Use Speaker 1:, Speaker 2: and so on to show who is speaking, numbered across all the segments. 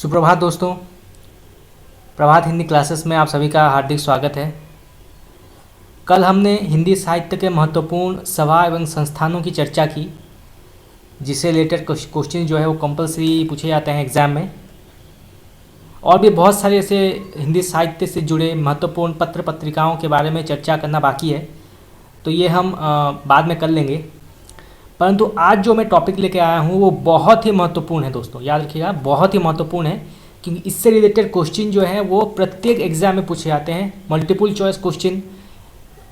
Speaker 1: सुप्रभात दोस्तों। प्रभात हिंदी क्लासेस में आप सभी का हार्दिक स्वागत है। कल हमने हिंदी साहित्य के महत्वपूर्ण सभा एवं संस्थानों की चर्चा की, जिससे रिलेटेड क्वेश्चन जो है वो कंपलसरी पूछे जाते हैं एग्ज़ाम में। और भी बहुत सारे ऐसे हिंदी साहित्य से जुड़े महत्वपूर्ण पत्र पत्रिकाओं के बारे में चर्चा करना बाकी है, तो ये हम बाद में कर लेंगे। परंतु आज जो मैं टॉपिक लेके आया हूँ वो बहुत ही महत्वपूर्ण है दोस्तों, याद रखिएगा, बहुत ही महत्वपूर्ण है, क्योंकि इससे रिलेटेड क्वेश्चन जो है वो प्रत्येक एग्जाम में पूछे जाते हैं। मल्टीपल चॉइस क्वेश्चन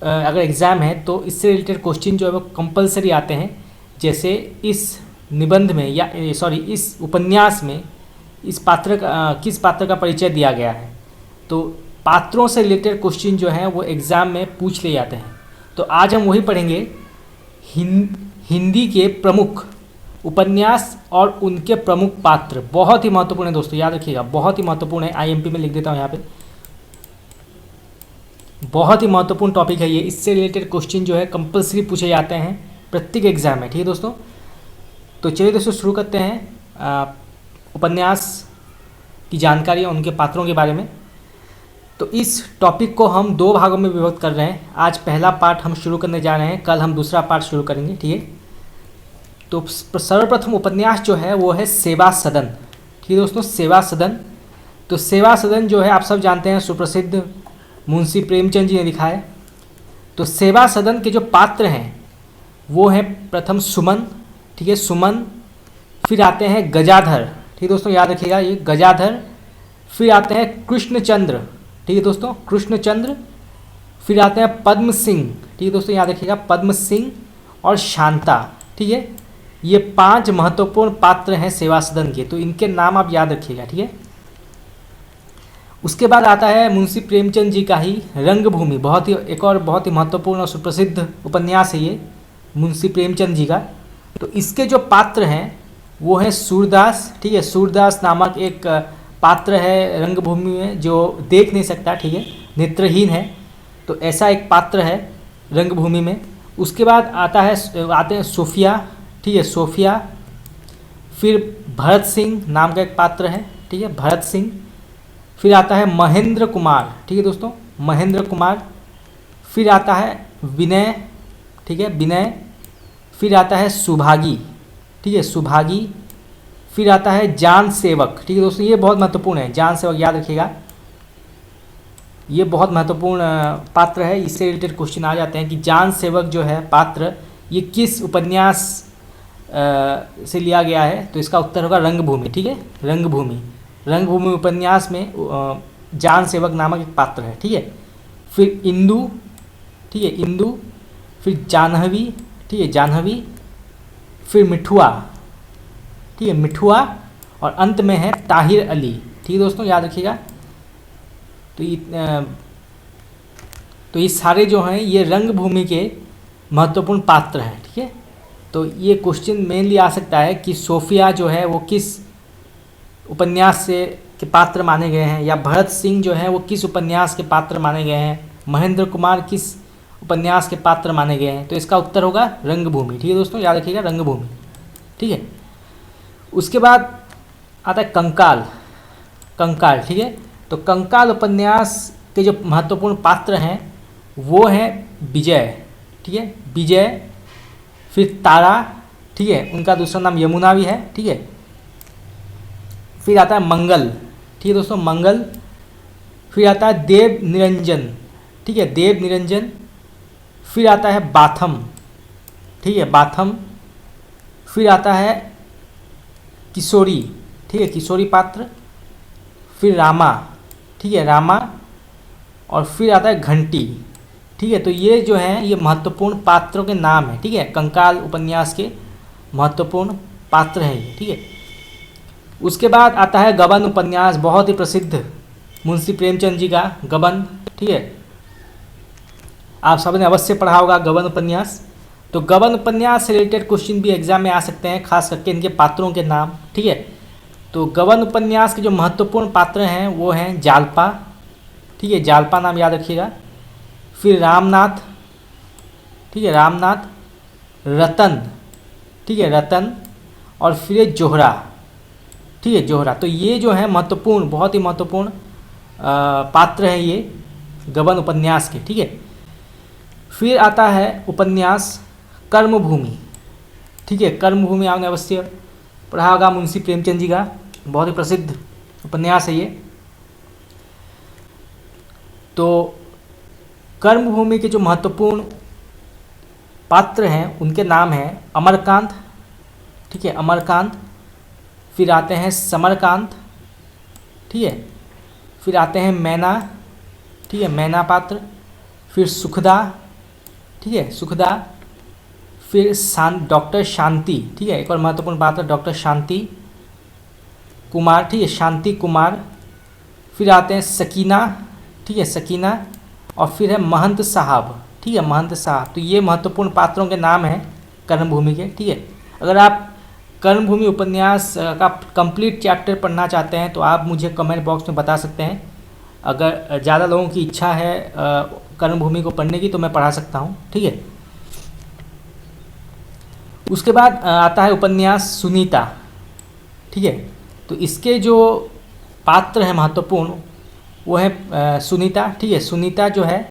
Speaker 1: अगर एग्ज़ाम है तो इससे रिलेटेड क्वेश्चन जो है वो कंपलसरी आते हैं। जैसे इस निबंध में या इस उपन्यास में इस पात्र का किस पात्र का परिचय दिया गया है, तो पात्रों से रिलेटेड क्वेश्चन जो हैं वो एग्ज़ाम में पूछ लिए जाते हैं। तो आज हम वही पढ़ेंगे, हिंदी के प्रमुख उपन्यास और उनके प्रमुख पात्र। बहुत ही महत्वपूर्ण है दोस्तों, याद रखिएगा, बहुत ही महत्वपूर्ण है। आईएमपी में लिख देता हूँ यहाँ पे, बहुत ही महत्वपूर्ण टॉपिक है ये। इससे रिलेटेड क्वेश्चन जो है कंपलसरी पूछे जाते हैं प्रत्येक एग्जाम में, ठीक है दोस्तों। तो चलिए दोस्तों शुरू करते हैं उपन्यास की जानकारी और उनके पात्रों के बारे में। तो इस टॉपिक को हम दो भागों में विभक्त कर रहे हैं। आज पहला पार्ट हम शुरू करने जा रहे हैं, कल हम दूसरा पार्ट शुरू करेंगे, ठीक है। तो सर्वप्रथम उपन्यास जो है वो है सेवा सदन, ठीक है दोस्तों, सेवा सदन। तो सेवा सदन जो है आप सब जानते हैं, सुप्रसिद्ध मुंशी प्रेमचंद जी ने लिखा है। तो सेवा सदन के जो पात्र हैं वो हैं प्रथम सुमन, ठीक है, सुमन। फिर आते हैं गजाधर, ठीक है दोस्तों, याद रखिएगा ये गजाधर। फिर आते हैं कृष्णचंद्र, ठीक है दोस्तों, कृष्णचंद्र। फिर आते हैं पद्म सिंह, ठीक है दोस्तों, याद रखिएगा, पद्म सिंह और शांता, ठीक है। ये 5 महत्वपूर्ण पात्र हैं सेवा सदन के, तो इनके नाम आप याद रखिएगा, ठीक है। उसके बाद आता है मुंशी प्रेमचंद जी का ही रंगभूमि, बहुत ही एक और बहुत ही महत्वपूर्ण और सुप्रसिद्ध उपन्यास है ये मुंशी प्रेमचंद जी का। तो इसके जो पात्र हैं वो है सूरदास, ठीक है। सूरदास नामक एक पात्र है रंगभूमि में जो देख नहीं सकता, ठीक है, नेत्रहीन है। तो ऐसा एक पात्र है रंगभूमि में। उसके बाद आते हैं सोफिया, ठीक है, सोफिया। फिर भरत सिंह नाम का एक पात्र है, ठीक है, भरत सिंह। फिर आता है महेंद्र कुमार, ठीक है दोस्तों, महेंद्र कुमार। फिर आता है विनय, ठीक है, विनय। फिर आता है सुभागी, ठीक है, सुभागी। फिर आता है जान सेवक, ठीक है दोस्तों, ये बहुत महत्वपूर्ण है, जान सेवक, याद रखिएगा, ये बहुत महत्वपूर्ण पात्र है। इससे रिलेटेड क्वेश्चन आ जाते हैं कि जान सेवक जो है पात्र, ये किस उपन्यास से लिया गया है। तो इसका उत्तर होगा रंगभूमि, ठीक है, रंगभूमि। रंगभूमि उपन्यास में जान सेवक नामक एक पात्र है, ठीक है। फिर इंदु, ठीक है, इंदु। फिर जाह्नवी, ठीक है, जाह्नवी। फिर मिठुआ, ठीक है, मिठुआ। और अंत में है ताहिर अली, ठीक है दोस्तों, याद रखिएगा। तो ये सारे जो हैं ये रंगभूमि के महत्वपूर्ण पात्र हैं, ठीक है। तो ये क्वेश्चन मेनली आ सकता है कि सोफिया जो है वो किस उपन्यास से के पात्र माने गए हैं, या भरत सिंह जो है वो किस उपन्यास के पात्र माने गए हैं, महेंद्र कुमार किस उपन्यास के पात्र माने गए हैं। तो इसका उत्तर होगा रंगभूमि, ठीक है दोस्तों, याद रखिएगा, रंगभूमि, ठीक है। उसके बाद आता है कंकाल, कंकाल, ठीक है। तो कंकाल उपन्यास के जो महत्वपूर्ण पात्र हैं वो हैं विजय, ठीक है, विजय। फिर तारा, ठीक है, उनका दूसरा नाम यमुना भी है, ठीक है। फिर आता है मंगल, ठीक है दोस्तों, मंगल। फिर आता है देव निरंजन, ठीक है, देव निरंजन। फिर आता है बाथम, ठीक है, बाथम। फिर आता है किशोरी, ठीक है, किशोरी पात्र। फिर रामा, ठीक है, रामा। और फिर आता है घंटी, ठीक है। तो ये जो हैं ये महत्वपूर्ण पात्रों के नाम हैं, ठीक है, कंकाल उपन्यास के महत्वपूर्ण पात्र हैं ये, ठीक है। उसके बाद आता है गबन उपन्यास, बहुत ही प्रसिद्ध मुंशी प्रेमचंद जी का गबन, ठीक है, आप सबने अवश्य पढ़ा होगा गबन उपन्यास। तो गबन उपन्यास से रिलेटेड क्वेश्चन भी एग्जाम में आ सकते हैं, खास करके इनके पात्रों के नाम, ठीक है। तो गबन उपन्यास के जो महत्वपूर्ण पात्र हैं वो हैं जालपा, ठीक है, जालपा नाम याद रखिएगा। फिर रामनाथ, ठीक है, रामनाथ। रतन, ठीक है, रतन। और फिर जोहरा, ठीक है, जोहरा। तो ये जो है महत्वपूर्ण, बहुत ही महत्वपूर्ण पात्र हैं ये गबन उपन्यास के, ठीक है। फिर आता है उपन्यास कर्मभूमि, ठीक है। कर्मभूमि आपने अवश्य पढ़ा होगा, मुंशी प्रेमचंद जी का बहुत ही प्रसिद्ध उपन्यास है ये। तो कर्मभूमि के जो महत्वपूर्ण पात्र हैं उनके नाम हैं अमरकांत, ठीक है, अमरकांत। फिर आते हैं समरकांत, ठीक है। फिर आते हैं मैना, ठीक है, मैना पात्र। फिर सुखदा, ठीक है, सुखदा। फिर डॉक्टर शांति, ठीक है, एक और महत्वपूर्ण पात्र डॉक्टर शांति कुमार, ठीक है, शांति कुमार। फिर आते हैं सकीना, ठीक है, सकीना। और फिर है महंत साहब, ठीक है, महंत साहब। तो ये महत्वपूर्ण पात्रों के नाम हैं कर्मभूमि के, ठीक है। अगर आप कर्मभूमि उपन्यास का कंप्लीट चैप्टर पढ़ना चाहते हैं तो आप मुझे कमेंट बॉक्स में बता सकते हैं। अगर ज़्यादा लोगों की इच्छा है कर्मभूमि को पढ़ने की तो मैं पढ़ा सकता हूँ, ठीक है। उसके बाद आता है उपन्यास सुनीता, ठीक है। तो इसके जो पात्र हैं महत्वपूर्ण वो है सुनीता, ठीक है। सुनीता जो है,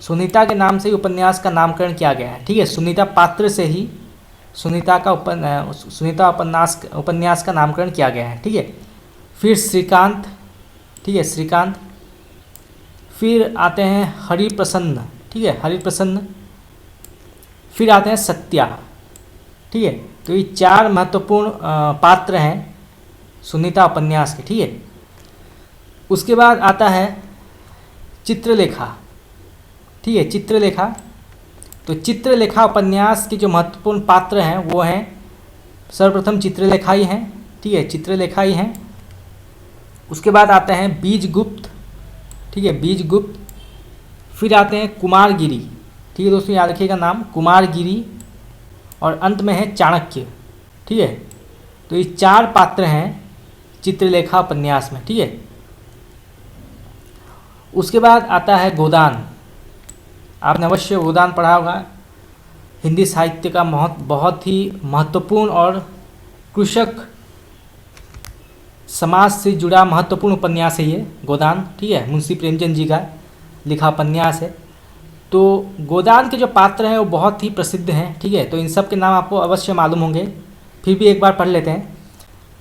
Speaker 1: सुनीता के नाम से ही उपन्यास का नामकरण किया गया है, ठीक है। सुनीता पात्र से ही सुनीता उपन्यास का नामकरण किया गया है, ठीक है। फिर श्रीकांत, ठीक है, श्रीकांत। फिर आते हैं हरिप्रसन्न, ठीक है, हरिप्रसन्न। फिर आते हैं सत्या, ठीक है। तो ये 4 महत्वपूर्ण पात्र हैं सुनीता उपन्यास के, ठीक है। उसके बाद आता है चित्रलेखा, ठीक है, चित्रलेखा। तो चित्रलेखा उपन्यास के जो महत्वपूर्ण पात्र हैं वो हैं सर्वप्रथम चित्रलेखा ही हैं, ठीक है, चित्रलेखा ही हैं। उसके बाद आते हैं बीजगुप्त, ठीक है, बीजगुप्त। फिर आते हैं कुमारगिरी, ठीक है दोस्तों, याद रखिएगा नाम कुमारगिरी। और अंत में है चाणक्य, ठीक है। तो ये 4 पात्र हैं चित्रलेखा उपन्यास में, ठीक है। उसके बाद आता है गोदान। आपने अवश्य गोदान पढ़ा होगा, हिंदी साहित्य का बहुत ही महत्वपूर्ण और कृषक समाज से जुड़ा महत्वपूर्ण उपन्यास है ये गोदान, ठीक है, मुंशी प्रेमचंद जी का लिखा उपन्यास है। तो गोदान के जो पात्र हैं वो बहुत ही प्रसिद्ध हैं, ठीक है। तो इन सब के नाम आपको अवश्य मालूम होंगे, फिर भी एक बार पढ़ लेते हैं।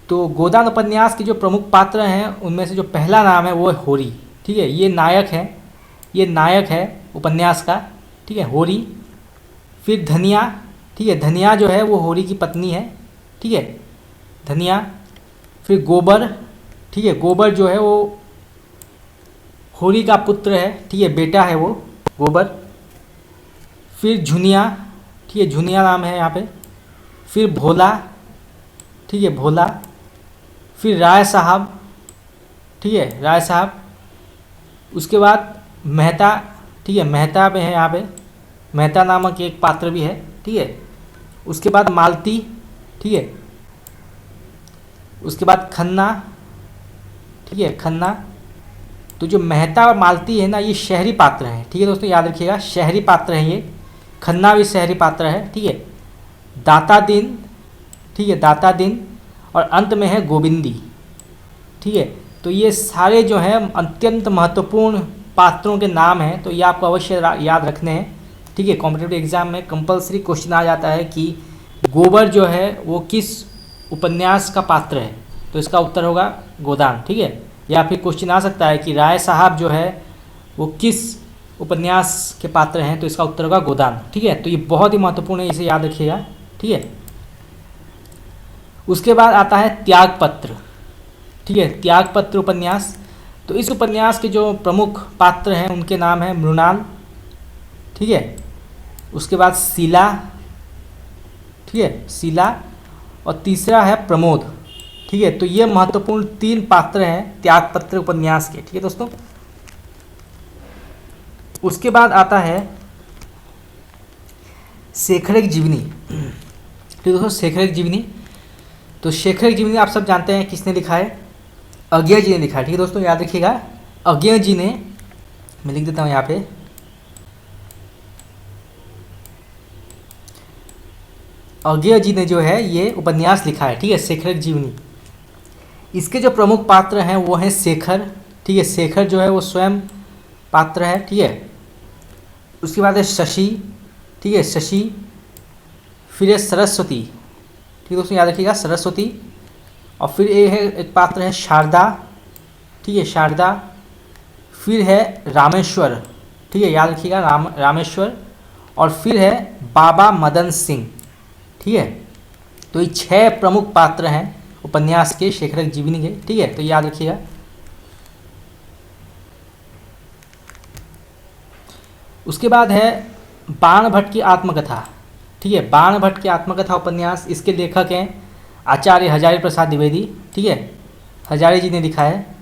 Speaker 1: तो गोदान उपन्यास के जो प्रमुख पात्र हैं उनमें से जो पहला नाम है वो है होरी, ठीक है। ये नायक है, ये नायक है उपन्यास का, ठीक है, होरी। फिर धनिया, ठीक है, धनिया जो है वो होरी की पत्नी है, ठीक है, धनिया। फिर गोबर, ठीक है, गोबर जो है वो होरी का पुत्र है, ठीक है, बेटा है वो गोबर। फिर झुनिया, ठीक है, झुनिया नाम है यहाँ पे। फिर भोला, ठीक है, भोला। फिर राय साहब, ठीक है, राय साहब। उसके बाद मेहता, ठीक है, मेहता में है यहाँ पे, मेहता नामक एक पात्र भी है, ठीक है। उसके बाद मालती, ठीक है। उसके बाद खन्ना, ठीक है, खन्ना। तो जो मेहता और मालती है ना ये शहरी पात्र हैं, ठीक है दोस्तों, याद रखिएगा शहरी पात्र हैं ये। खन्ना भी शहरी पात्र है, ठीक है। दाता दिन, ठीक है, दाता दिन। और अंत में है गोविंदी, ठीक है। तो ये सारे जो हैं अत्यंत महत्वपूर्ण पात्रों के नाम हैं, तो ये आपको अवश्य याद रखने हैं, ठीक है। कॉम्पिटिटिव एग्जाम में कंपलसरी क्वेश्चन आ जाता है कि गोबर जो है वो किस उपन्यास का पात्र है, तो इसका उत्तर होगा गोदान, ठीक है। या फिर क्वेश्चन आ सकता है कि राय साहब जो है वो किस उपन्यास के पात्र हैं, तो इसका उत्तर होगा गोदान, ठीक है। तो ये बहुत ही महत्वपूर्ण है, इसे याद रखिएगा, ठीक है। उसके बाद आता है त्यागपत्र, ठीक है, त्यागपत्र उपन्यास। तो इस उपन्यास के जो प्रमुख पात्र हैं उनके नाम हैं मृणाल, ठीक है। उसके बाद शीला, ठीक है, शीला। और तीसरा है प्रमोद, ठीक है। तो ये महत्वपूर्ण 3 पात्र हैं त्यागपत्र उपन्यास के, ठीक है दोस्तों। उसके बाद आता है शेखरिक जीवनी, ठीक है दोस्तों, शेखरिक जीवनी। तो शेखरिक जीवनी आप सब जानते हैं किसने लिखा है, अज्ञेय जी ने लिखा है, ठीक है दोस्तों, याद रखिएगा अज्ञेय जी ने, मैं लिख देता हूँ यहाँ पे, अज्ञेय जी ने जो है ये उपन्यास लिखा है, ठीक है, शेखरिक जीवनी। इसके जो प्रमुख पात्र हैं वो हैं शेखर, ठीक है, शेखर जो है वो स्वयं पात्र है, ठीक है। उसके बाद है शशि, ठीक है, शशि। फिर है सरस्वती, ठीक है दोस्तों, याद रखिएगा सरस्वती। और फिर ये है एक पात्र है शारदा, ठीक है, शारदा। फिर है रामेश्वर, ठीक है, याद रखिएगा रामेश्वर। और फिर है बाबा मदन सिंह, ठीक है। तो ये 6 प्रमुख पात्र हैं उपन्यास के शेखर जीवनी के, ठीक है, तो याद रखिएगा। उसके बाद है बाण भट्ट की आत्मकथा, ठीक है, बाण भट्ट की आत्मकथा उपन्यास। इसके लेखक हैं आचार्य हजारी प्रसाद द्विवेदी, ठीक है, हजारी जी ने लिखा है।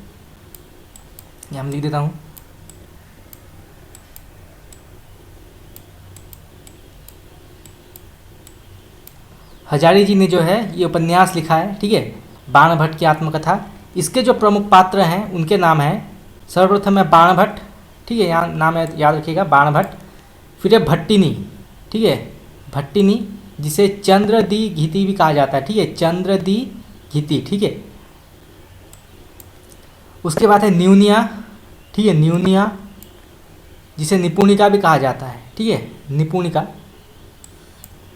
Speaker 1: ये हम लिख देता हूँ। हजारी जी ने जो है ये उपन्यास लिखा है, ठीक है, बाण भट्ट की आत्मकथा। इसके जो प्रमुख पात्र हैं उनके नाम हैं, सर्वप्रथम है बाण भट्ट, ठीक है, यहाँ नाम है याद रखिएगा बाण भट्ट। फिर है भट्टिनी, ठीक है, भट्टिनी, जिसे चंद्रदी घिति भी कहा जाता है, ठीक है, चंद्रदी घिति, ठीक है। उसके बाद है न्यूनिया, ठीक है, न्यूनिया, जिसे निपुणिका भी कहा जाता है, ठीक है, निपुणिका।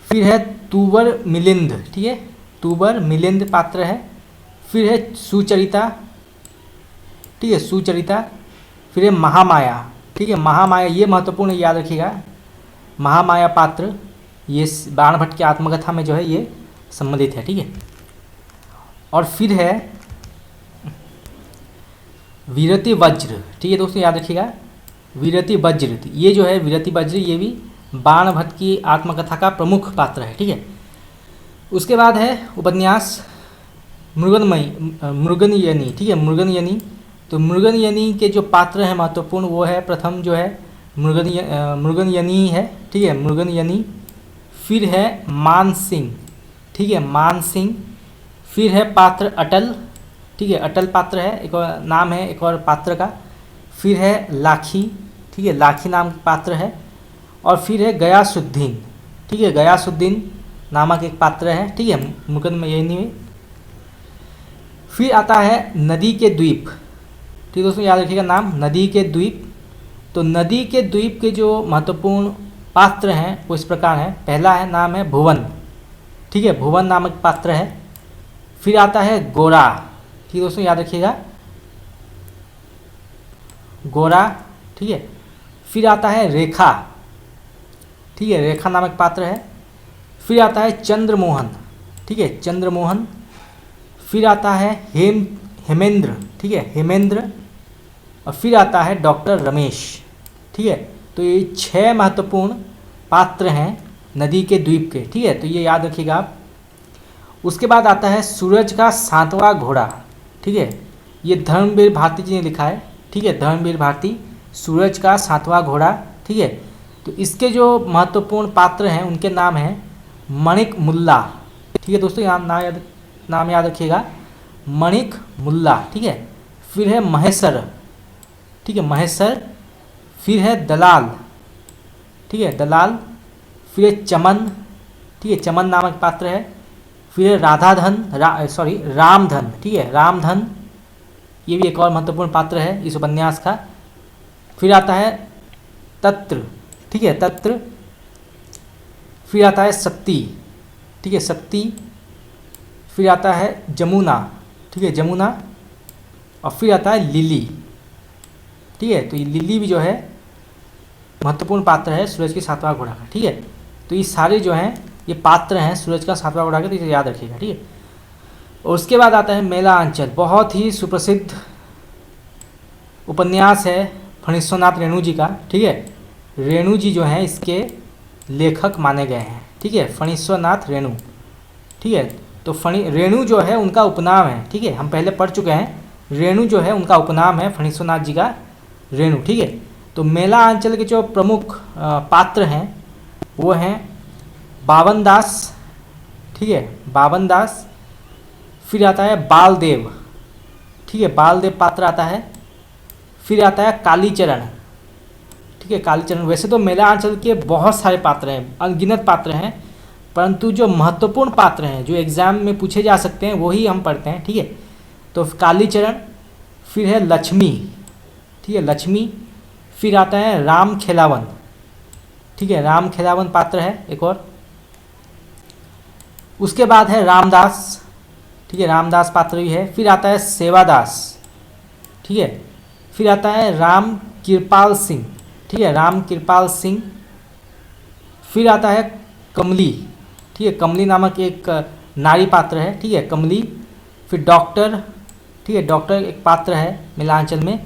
Speaker 1: फिर है तुवर मिलिंद, ठीक है, तुवर मिलिंद पात्र है। फिर है सुचरिता, ठीक है, सुचरिता। फिर है महामाया, ठीक है, महामाया, ये महत्वपूर्ण याद रखिएगा, महामाया पात्र ये बाण भट्ट की आत्मकथा में जो है ये सम्मिलित है, ठीक है। और फिर है वीरति वज्र, ठीक है दोस्तों, याद रखिएगा वीरति वज्र, ये जो है वीरति वज्र ये भी बाण भट्ट की आत्मकथा का प्रमुख पात्र है, ठीक है। उसके बाद है उपन्यास मृगनयनी, ठीक है, मृगनयनी। तो मृगनयनी के जो पात्र हैं महत्वपूर्ण वो है, प्रथम जो है मृगनयनी है, ठीक है, मृगनयनी। फिर है मान सिंह, ठीक है, मान सिंह। फिर है पात्र अटल, ठीक है, अटल पात्र है, एक और नाम है एक और पात्र का। फिर है लाखी, ठीक है, लाखी नाम पात्र है। और फिर है गयासुद्दीन, ठीक है, गयासुद्दीन नामक एक पात्र है, ठीक है, मृगनयनी में। फिर आता है नदी के द्वीप, ठीक है दोस्तों, याद रखिएगा नाम नदी के द्वीप। तो नदी के द्वीप के जो महत्वपूर्ण पात्र हैं वो इस प्रकार हैं। पहला है नाम है भुवन, ठीक है, भुवन नामक पात्र है। फिर आता है गोरा, ठीक है दोस्तों, याद रखिएगा गोरा, ठीक है। फिर आता है रेखा, ठीक है, रेखा नामक पात्र है। फिर आता है चंद्रमोहन, ठीक है, चंद्रमोहन। फिर आता है हेमेंद्र, ठीक है, हेमेंद्र। और फिर आता है डॉक्टर रमेश, ठीक है। तो ये 6 महत्वपूर्ण पात्र हैं नदी के द्वीप के, ठीक है, तो ये याद रखिएगा आप। उसके बाद आता है सूरज का 7वां घोड़ा, ठीक है, ये धर्मवीर भारती जी ने लिखा है, ठीक है, धर्मवीर भारती, सूरज का 7वां घोड़ा, ठीक है। तो इसके जो महत्वपूर्ण पात्र हैं उनके नाम हैं मणिक मुल्ला, ठीक है दोस्तों, यहाँ नाम याद रखिएगा मणिक मुल्ला, ठीक है। फिर है महेसर, ठीक है, महेसर। फिर है दलाल, ठीक है, दलाल। फिर है चमन, ठीक है, चमन नामक पात्र है। फिर है रामधन, ठीक है, रामधन, ये भी एक और महत्वपूर्ण पात्र है इस उपन्यास का। फिर आता है तत्र, ठीक है, तत्र। फिर आता है सत्ती, ठीक है, सत्ती। फिर आता है जमुना, ठीक है, जमुना। और फिर आता है लिली, ठीक है, तो ये लिली भी जो है महत्वपूर्ण पात्र है सूरज के 7वां घोड़ा का, ठीक है। तो ये सारे जो हैं ये पात्र हैं सूरज का 7वां घोड़ा के, तो इसे याद रखिएगा, ठीक है। और उसके बाद आता है मेला आंचल, बहुत ही सुप्रसिद्ध उपन्यास है फणीश्वरनाथ रेणु जी का, ठीक है। रेणु जी जो हैं इसके लेखक माने गए हैं, ठीक है, फणीश्वरनाथ रेणु, ठीक है। तो रेणु जो है उनका उपनाम है, ठीक है, हम पहले पढ़ चुके हैं, रेणु जो है उनका उपनाम है फणीश्वरनाथ जी का रेणु, ठीक है। तो मेला अंचल के जो प्रमुख पात्र हैं वो हैं बावन दास, ठीक है, बावन दास। फिर आता है बालदेव, ठीक है, बालदेव पात्र आता है। फिर आता है कालीचरण, ठीक है, कालीचरण। वैसे तो मेला अंचल के बहुत सारे पात्र हैं, अनगिनत पात्र हैं, परंतु जो महत्वपूर्ण पात्र हैं जो एग्जाम में पूछे जा सकते हैं वही हम पढ़ते हैं, ठीक है। तो कालीचरण, फिर है लक्ष्मी, ठीक है लक्ष्मी, फिर आता है राम खेलावन, ठीक है राम खेलावन पात्र है एक और। उसके बाद है रामदास, ठीक है रामदास पात्र भी है। फिर आता है सेवादास, ठीक है। फिर आता है राम कृपाल सिंह, ठीक है राम कृपाल सिंह। फिर आता है कमली, ठीक है कमली नामक एक नारी पात्र है, ठीक है कमली। फिर डॉक्टर, ठीक है डॉक्टर एक पात्र है मिथिलांचल में।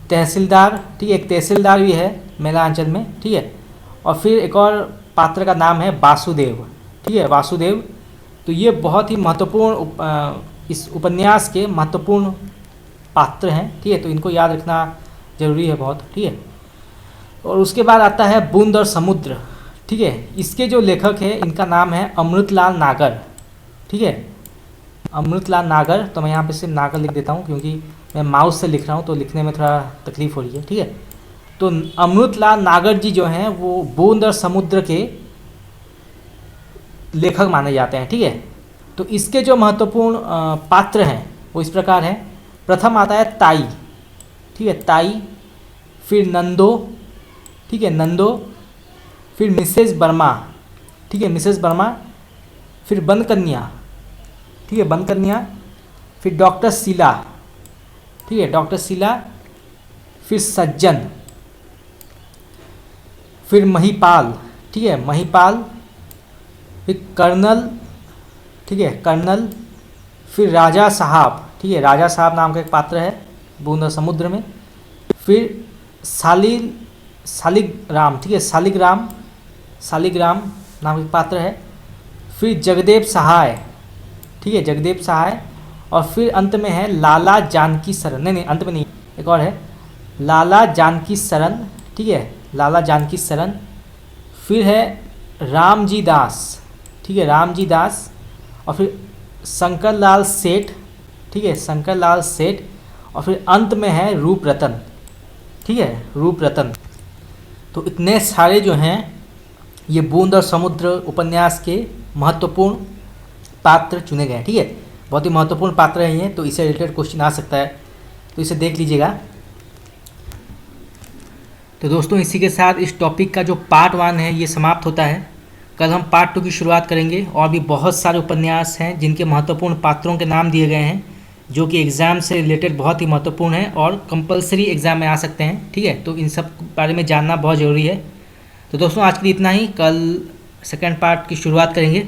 Speaker 1: तहसीलदार, ठीक है एक तहसीलदार भी है मिथिलांचल में, ठीक है। और फिर एक और पात्र का नाम है वासुदेव, ठीक है वासुदेव। तो ये बहुत ही महत्वपूर्ण इस उपन्यास के महत्वपूर्ण पात्र हैं, ठीक है। तो इनको याद रखना जरूरी है बहुत, ठीक है। और उसके बाद आता है बूंद और समुद्र, ठीक है। इसके जो लेखक हैं इनका नाम है अमृतलाल नागर, ठीक है अमृतलाल नागर। तो मैं यहाँ पे सिर्फ नागर लिख देता हूँ क्योंकि मैं माउस से लिख रहा हूँ तो लिखने में थोड़ा तकलीफ हो रही है, ठीक है। तो अमृतलाल नागर जी जो हैं वो बूंद और समुद्र के लेखक माने जाते हैं, ठीक है। तो इसके जो महत्वपूर्ण पात्र हैं वो इस प्रकार हैं। प्रथम आता है ताई, ठीक है ताई। फिर नंदो, ठीक है नंदो। फिर मिसेस वर्मा, ठीक है मिसेस वर्मा। फिर बनकन्या, ठीक है बनकन्या। फिर डॉक्टर शीला, ठीक है डॉक्टर शीला। फिर सज्जन। फिर महिपाल, ठीक है महिपाल। फिर कर्नल, ठीक है कर्नल। फिर राजा साहब, ठीक है राजा साहब नाम का एक पात्र है बूंद और समुद्र में। फिर शालिग्राम, ठीक है शालिग्राम नाम का एक पात्र है। फिर जगदेव सहाय, ठीक है जगदेव सहाय। और फिर अंत में है लाला जानकी शरण, नहीं अंत में नहीं, एक और है लाला जानकी शरण, ठीक है लाला जानकी शरण। फिर है रामजी दास, ठीक है रामजी दास। और फिर शंकर लाल सेठ, ठीक है शंकर लाल सेठ। और फिर अंत में है रूप रतन, ठीक है रूप रतन। तो इतने सारे जो हैं ये बूंद और समुद्र उपन्यास के महत्वपूर्ण पात्र चुने गए हैं, ठीक है बहुत ही महत्वपूर्ण पात्र हैं ये। तो इससे रिलेटेड क्वेश्चन आ सकता है, तो इसे देख लीजिएगा। तो दोस्तों इसी के साथ इस टॉपिक का जो पार्ट 1 है ये समाप्त होता है। कल हम पार्ट 2 की शुरुआत करेंगे। और भी बहुत सारे उपन्यास हैं जिनके महत्वपूर्ण पात्रों के नाम दिए गए हैं जो कि एग्ज़ाम से रिलेटेड बहुत ही महत्वपूर्ण है और कंपलसरी एग्ज़ाम में आ सकते हैं, ठीक है। तो इन सब बारे में जानना बहुत ज़रूरी है। तो दोस्तों आज के लिए इतना ही, कल सेकंड पार्ट की शुरुआत करेंगे।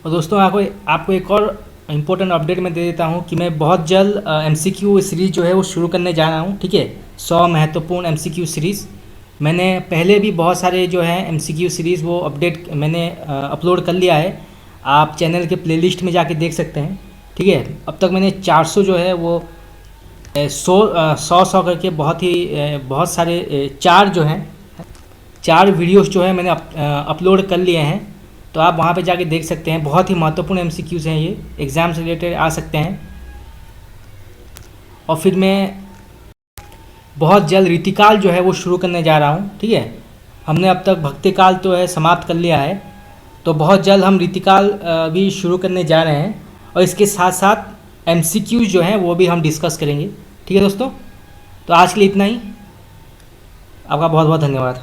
Speaker 1: और दोस्तों आपको एक और इम्पोर्टेंट अपडेट मैं दे देता हूँ कि मैं बहुत जल्द MCQ सीरीज़ जो है वो शुरू करने जा रहा हूँ, ठीक है 100 महत्वपूर्ण MCQ सीरीज़। मैंने पहले भी बहुत सारे जो है MCQ सीरीज़ वो अपडेट मैंने अपलोड कर लिया है, आप चैनल के प्लेलिस्ट में जाके देख सकते हैं, ठीक है। अब तक मैंने 400 जो है वो 100 करके बहुत सारे 4 वीडियोस जो है मैंने अपलोड कर लिए हैं। तो आप वहाँ पे जाके देख सकते हैं, बहुत ही महत्वपूर्ण MCQs हैं ये, एग्ज़ाम से रिलेटेड आ सकते हैं। और फिर मैं बहुत जल्द रीतिकाल जो है वो शुरू करने जा रहा हूँ, ठीक है। हमने अब तक भक्तिकाल तो है समाप्त कर लिया है, तो बहुत जल्द हम रीतिकाल भी शुरू करने जा रहे हैं। और इसके साथ साथ MCQs जो हैं वो भी हम डिस्कस करेंगे, ठीक है दोस्तों। तो आज के लिए इतना ही, आपका बहुत बहुत धन्यवाद।